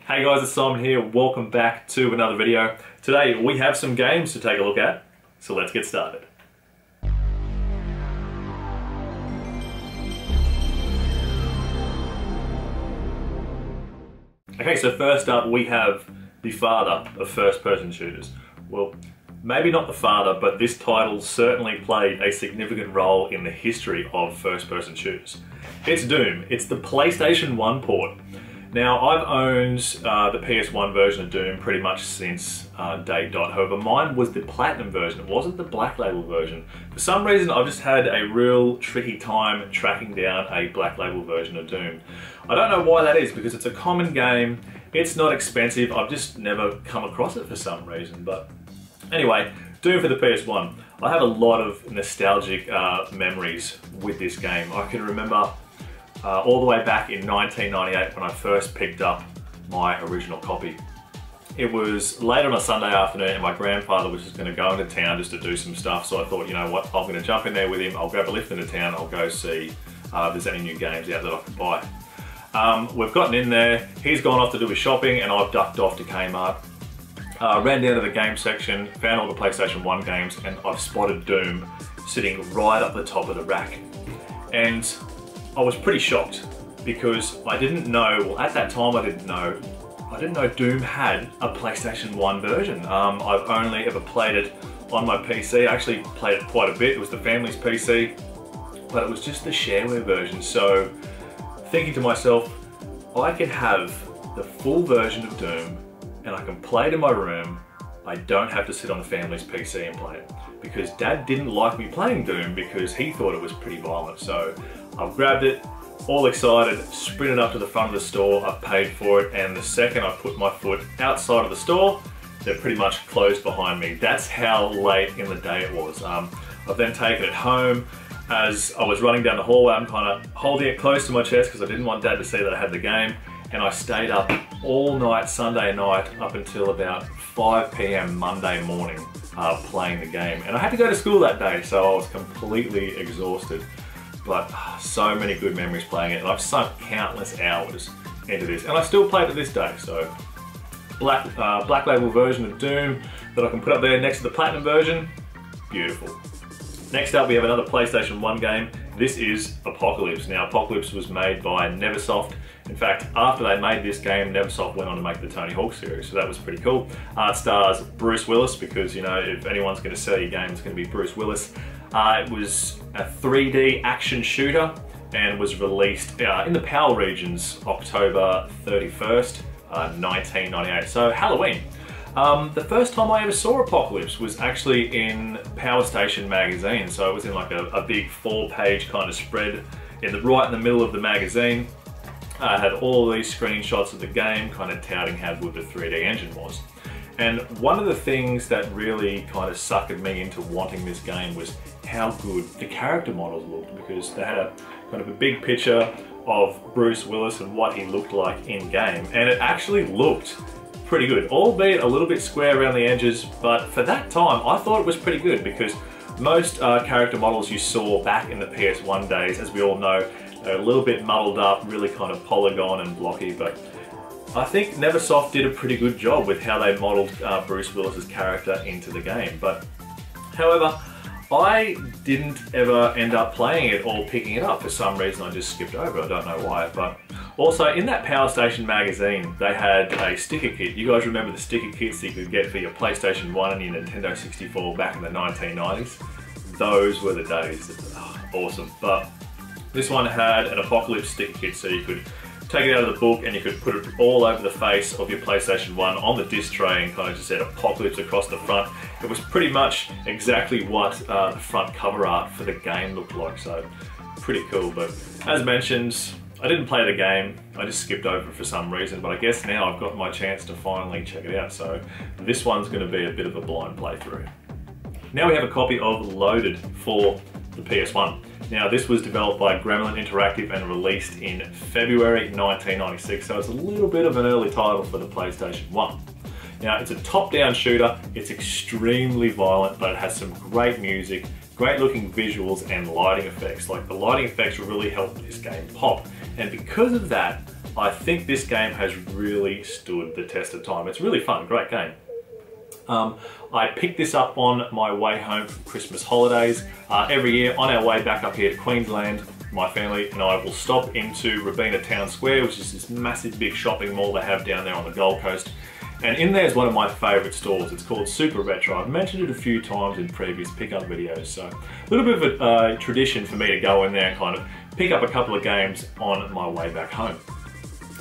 Hey guys, it's Simon here. Welcome back to another video. Today we have some games to take a look at, so let's get started. Okay, so first up we have the father of first-person shooters. Well, maybe not the father, but this title certainly played a significant role in the history of first-person shooters. It's Doom. It's the PlayStation 1 port. Now, I've owned the PS1 version of Doom pretty much since day dot. However, mine was the Platinum version. It wasn't the Black Label version. For some reason, I've just had a real tricky time tracking down a Black Label version of Doom. I don't know why that is, because it's a common game. It's not expensive. I've just never come across it for some reason. But anyway, Doom for the PS1. I have a lot of nostalgic memories with this game. I can remember all the way back in 1998 when I first picked up my original copy. It was late on a Sunday afternoon and my grandfather was just going to go into town just to do some stuff, so I thought, you know what, I'm going to jump in there with him, I'll grab a lift into town, I'll go see if there's any new games out that I can buy. We've gotten in there, he's gone off to do his shopping and I've ducked off to Kmart. Ran down to the game section, found all the PlayStation 1 games, and I've spotted Doom sitting right up the top of the rack. And I was pretty shocked because I didn't know, well at that time I didn't know Doom had a PlayStation 1 version. I've only ever played it on my PC. I actually played it quite a bit. It was the family's PC, but it was just the shareware version. So thinking to myself, I could have the full version of Doom and I can play it in my room. I don't have to sit on the family's PC and play it, because Dad didn't like me playing Doom because he thought it was pretty violent. So I've grabbed it, all excited, sprinted up to the front of the store, I've paid for it, and the second I put my foot outside of the store, they're pretty much closed behind me. That's how late in the day it was. I've then taken it home. As I was running down the hallway, I'm kind of holding it close to my chest because I didn't want Dad to see that I had the game, and I stayed up all night, Sunday night, up until about 5 PM Monday morning playing the game. And I had to go to school that day, so I was completely exhausted. But so many good memories playing it, and I've sunk countless hours into this, and I still play it to this day. So Black Label version of Doom that I can put up there next to the Platinum version, beautiful. Next up we have another PlayStation 1 game. This is Apocalypse. Now Apocalypse was made by Neversoft. In fact, after they made this game, Neversoft went on to make the Tony Hawk series, so that was pretty cool. It stars Bruce Willis, because you know, if anyone's going to sell your game, it's going to be Bruce Willis. It was a 3D action shooter and was released in the PAL regions October 31st, 1998, so Halloween. The first time I ever saw Apocalypse was actually in Power Station magazine, so it was in like a big 4-page kind of spread right in the middle of the magazine. It had all these screenshots of the game, kind of touting how good the 3D engine was. And one of the things that really kind of suckered me into wanting this game was how good the character models looked, because they had a kind of a big picture of Bruce Willis and what he looked like in game, and it actually looked pretty good, albeit a little bit square around the edges, but for that time I thought it was pretty good, because most character models you saw back in the PS1 days, as we all know, they're a little bit muddled up, really kind of polygon and blocky, but I think Neversoft did a pretty good job with how they modelled Bruce Willis's character into the game. But however, I didn't ever end up playing it or picking it up. For some reason I just skipped over it, I don't know why. But also in that Power Station magazine they had a sticker kit. You guys remember the sticker kits that you could get for your PlayStation 1 and your Nintendo 64 back in the 1990s? Those were the days. Awesome. But this one had an Apocalypse sticker kit, so you could take it out of the book and you could put it all over the face of your PlayStation 1 on the disc tray and kind of just said Apocalypse across the front. It was pretty much exactly what the front cover art for the game looked like, so pretty cool. But as mentioned, I didn't play the game, I just skipped over it for some reason, but I guess now I've got my chance to finally check it out, so this one's going to be a bit of a blind playthrough. Now we have a copy of Loaded for the PS1. Now this was developed by Gremlin Interactive and released in February 1996, so it's a little bit of an early title for the PlayStation 1. Now it's a top-down shooter, it's extremely violent, but it has some great music, great looking visuals and lighting effects. Like the lighting effects really help this game pop. And because of that, I think this game has really stood the test of time. It's really fun, great game. I picked this up on my way home from Christmas holidays. Every year on our way back up here to Queensland, my family and I will stop into Robina Town Square, which is this massive big shopping mall they have down there on the Gold Coast. And in there is one of my favourite stores. It's called Super Retro. I've mentioned it a few times in previous pickup videos, so a little bit of a tradition for me to go in there and kind of pick up a couple of games on my way back home.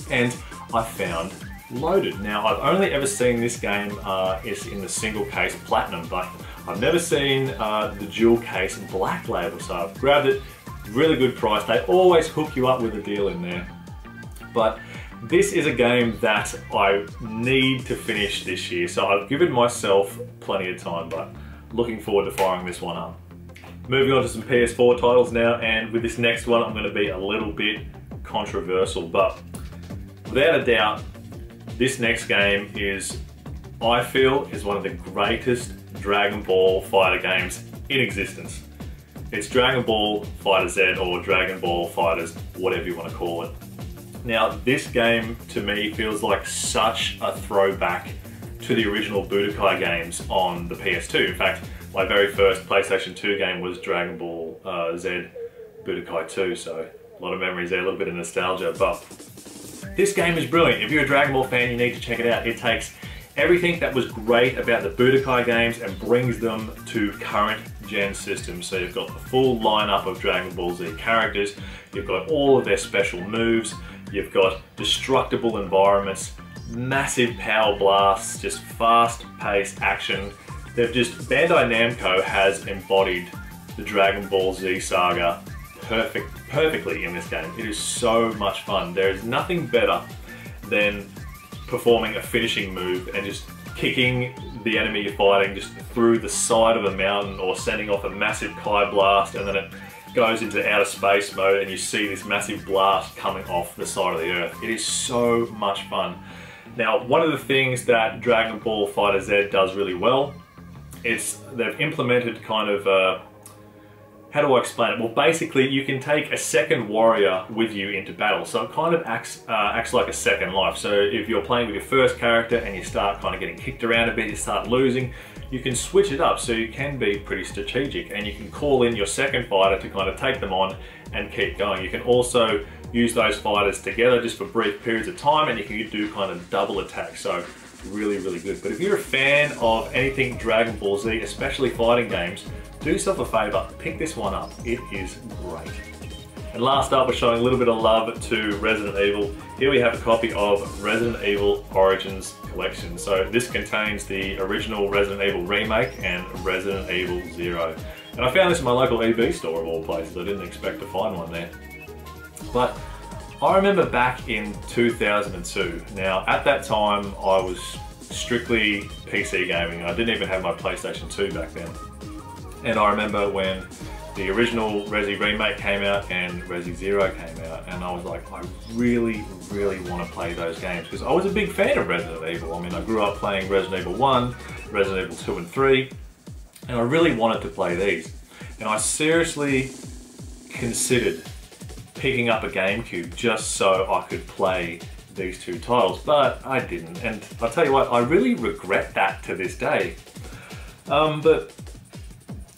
And I found Loaded. Now, I've only ever seen this game is in the single case Platinum, but I've never seen the dual case Black Label, so I've grabbed it. Really good price. They always hook you up with a deal in there. But this is a game that I need to finish this year, so I've given myself plenty of time, but looking forward to firing this one up. Moving on to some PS4 titles now, and with this next one I'm going to be a little bit controversial, but without a doubt, this next game is, I feel, is one of the greatest Dragon Ball fighter games in existence. It's Dragon Ball FighterZ, or Dragon Ball Fighters, whatever you want to call it. Now, this game to me feels like such a throwback to the original Budokai games on the PS2. In fact, my very first PlayStation 2 game was Dragon Ball Z Budokai 2, so a lot of memories there, a little bit of nostalgia, but this game is brilliant. If you're a Dragon Ball fan, you need to check it out. It takes everything that was great about the Budokai games and brings them to current gen systems. So you've got the full lineup of Dragon Ball Z characters, you've got all of their special moves, you've got destructible environments, massive power blasts, just fast-paced action. Bandai Namco has embodied the Dragon Ball Z saga perfectly in this game. It is so much fun. There is nothing better than performing a finishing move and just kicking the enemy you're fighting just through the side of a mountain, or sending off a massive Kai blast, and then it goes into outer space mode and you see this massive blast coming off the side of the earth. It is so much fun. Now, one of the things that Dragon Ball FighterZ does really well is they've implemented kind of how do I explain it? Well, basically, you can take a second warrior with you into battle, so it kind of acts like a second life. So if you're playing with your first character and you start kind of getting kicked around a bit, you start losing, you can switch it up, so you can be pretty strategic, and you can call in your second fighter to kind of take them on and keep going. You can also use those fighters together just for brief periods of time, and you can do kind of double attacks, so really, really good. But if you're a fan of anything Dragon Ball Z, especially fighting games, do yourself a favour, pick this one up. It is great. And last up, we're showing a little bit of love to Resident Evil. Here we have a copy of Resident Evil Origins Collection. So this contains the original Resident Evil remake and Resident Evil 0. And I found this in my local EB store of all places. I didn't expect to find one there. But I remember back in 2002. Now, at that time, I was strictly PC gaming. I didn't even have my PlayStation 2 back then. And I remember when the original Resi Remake came out and Resi 0 came out, and I was like, I really, really want to play those games, because I was a big fan of Resident Evil. I mean, I grew up playing Resident Evil 1, Resident Evil 2 and 3, and I really wanted to play these. And I seriously considered picking up a GameCube just so I could play these two titles, but I didn't. And I'll tell you what, I really regret that to this day. But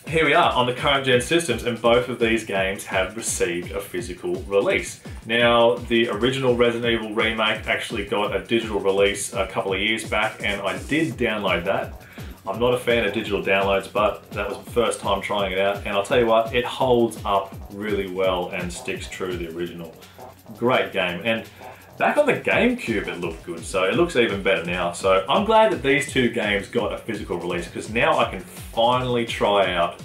here we are on the current gen systems, and both of these games have received a physical release. Now, the original Resident Evil remake actually got a digital release a couple of years back, and I did download that. I'm not a fan of digital downloads, but that was the first time trying it out, and I'll tell you what, it holds up really well and sticks true to the original. Great game. And back on the GameCube it looked good, so it looks even better now. So I'm glad that these two games got a physical release, because now I can finally try out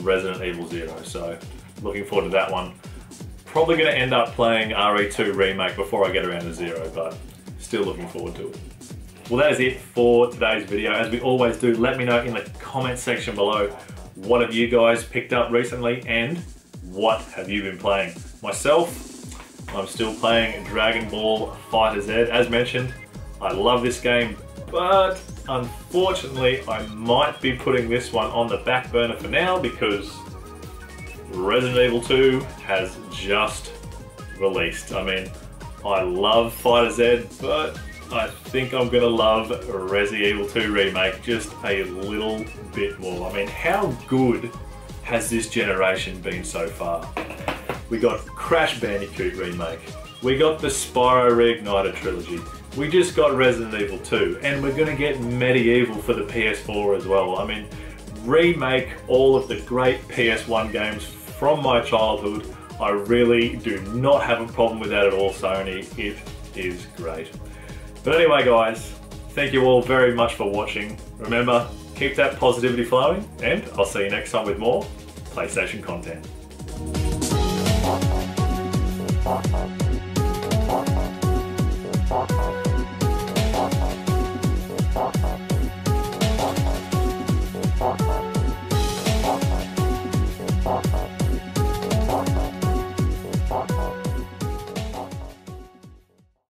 Resident Evil 0. So looking forward to that one. Probably going to end up playing RE2 Remake before I get around to 0, but still looking forward to it. Well, that is it for today's video. As we always do, let me know in the comment section below, what have you guys picked up recently and what have you been playing? Myself, I'm still playing Dragon Ball FighterZ. As mentioned, I love this game, but unfortunately I might be putting this one on the back burner for now, because Resident Evil 2 has just released. I mean, I love Fighter Z, but I think I'm gonna love Resident Evil 2 Remake just a little bit more. I mean, how good has this generation been so far? We got Crash Bandicoot Remake, we got the Spyro Reignited trilogy, we just got Resident Evil 2, and we're gonna get Medieval for the PS4 as well. I mean, remake all of the great PS1 games from my childhood. I really do not have a problem with that at all, Sony. It is great. But anyway guys, thank you all very much for watching. Remember, keep that positivity flowing, and I'll see you next time with more PlayStation content.